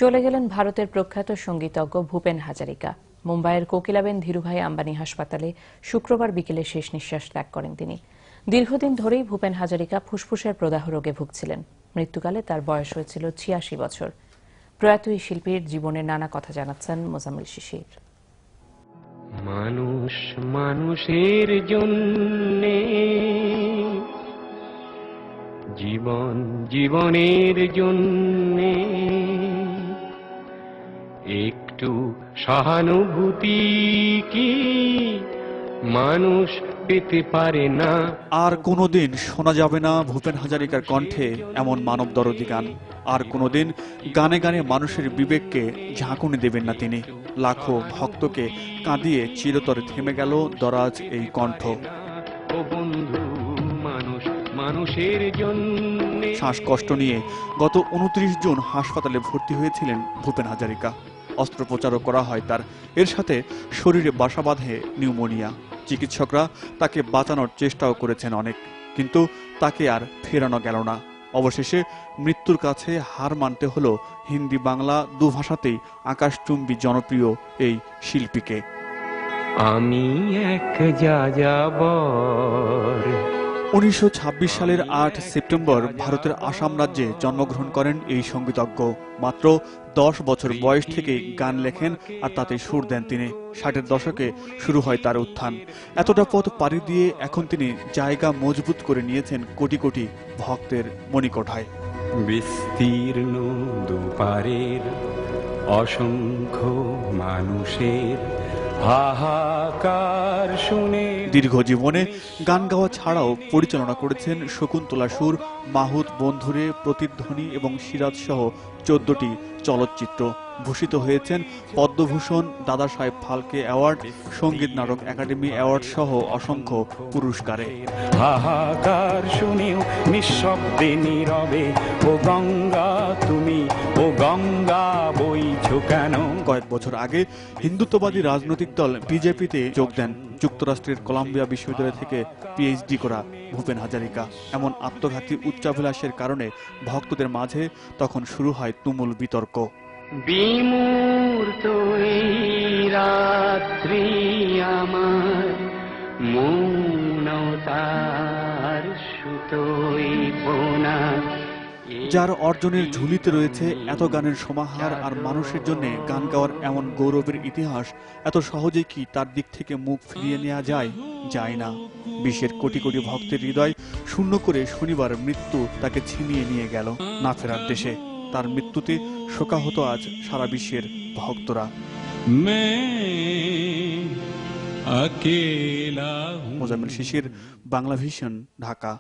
চলে গেলেন ভারতের প্রখ্যাত সঙ্গীতজ্ঞ ভূপেন হাজারিকা। মুম্বাইয়ের কোকিলাবেন ধীরুভাই আম্বানি হাসপাতালে শুক্রবার বিকেলে শেষ নিঃশ্বাস ত্যাগ করেন তিনি। দীর্ঘদিন ধরেই ভূপেন হাজারিকা ফুসফুসের প্রদাহ রোগে ভুগছিলেন। মৃত্যুকালে তার বয়স হয়েছিল ৮৬ বছর। প্রয়াত এই শিল্পীর জীবনের নানা কথা জানাচ্ছেন মোজাম্মেল শিশির। মানুষ মানুষের জন্যে, জীবন জীবনের জন্যে একটু সহানুভূতি কি মানুষ পেতে পারে না? আর কোনোদিন শোনা যাবে না ভূপেন হাজারিকার কণ্ঠে এমন মানবদরদী গান। আর কোনোদিন গানে গানে মানুষের বিবেককে ঝাঁকুনি দেবেন না তিনি। লাখো ভক্তকে কাঁদিয়ে চিরতরে থেমে গেল দরাজ এই কণ্ঠ। ও বন্ধু, মানুষ মানুষের জন্য। শ্বাসকষ্ট নিয়ে গত ২৯ জুন হাসপাতালে ভর্তি হয়েছিলেন ভূপেন হাজারিকা। অস্ত্রোপচারও করা হয় তার। এর সাথে শরীরে বাসা বাঁধে নিউমোনিয়া। চিকিৎসকরা তাকে বাঁচানোর চেষ্টাও করেছেন অনেক, কিন্তু তাকে আর ফেরানো গেল না। অবশেষে মৃত্যুর কাছে হার মানতে হলো হিন্দি বাংলা দুভাষাতেই আকাশচুম্বী জনপ্রিয় এই শিল্পীকে। আমি এক যাযাবর। ১৯২৬ সালের ৮ সেপ্টেম্বর ভারতের আসাম রাজ্যে জন্মগ্রহণ করেন এই সঙ্গীতজ্ঞ। মাত্র ১০ বছর বয়স থেকেই গান লেখেন আর তাতে সুর দেন তিনি। ৬০-এর দশকে শুরু হয় তার উত্থান। এতটা পথ পাড়ি দিয়ে এখন তিনি জায়গা মজবুত করে নিয়েছেন কোটি কোটি ভক্তের মণিকোঠায়। বিস্তীর্ণ দুপারের অসংখ্য মানুষের হাহাকার শুনে দীর্ঘ জীবনে গান গাওয়া ছাড়াও পরিচালনা করেছেন শকুন্তলা সুর, মাহুত বন্ধুরে, প্রতিধ্বনি এবং সিরাজ সহ ১৪টি চলচ্চিত্র। ভূষিত হয়েছেন পদ্মভূষণ, দাদা সাহেব ফালকে অ্যাওয়ার্ড, সঙ্গীত নাটক একাডেমি অ্যাওয়ার্ড সহ অসংখ্য পুরস্কারে। হাহাকার শুনেও নিঃশব্দে নীরবে, ও গঙ্গা তুমি, ও গঙ্গা বইছো কেন? কয়েক বছর আগে হিন্দুত্ববাদী রাজনৈতিক দল বিজেপিতে যোগ দেন। যুক্তরাষ্ট্রের কলাম্বিয়া বিশ্ববিদ্যালয় থেকে পিএইচডি করা ভূপেন হাজারিকা। এমন আত্মঘাতী উচ্চাভিলাষের কারণে ভক্তদের মাঝে তখন শুরু হয় তুমুল বিতর্ক। বিমূর্ত এই রাত্রি আমার মৌনতার সুতোই বোনা। যার অর্জনের ঝুলিতে রয়েছে এত গানের সমাহার আর মানুষের জন্য গান গাওয়ার এমন গৌরবের ইতিহাস, এত সহজেই কি তার দিক থেকে মুখ ফিরিয়ে নেওয়া যায় না। বিশ্বের কোটি কোটি ভক্তের হৃদয় শূন্য করে শনিবার মৃত্যু তাকে ছিনিয়ে নিয়ে গেল না ফেরার দেশে। তার মৃত্যুতে শোকাহত আজ সারা বিশ্বের ভক্তরা। মোজাম্মেল শিশির, বাংলা ভিশন, ঢাকা।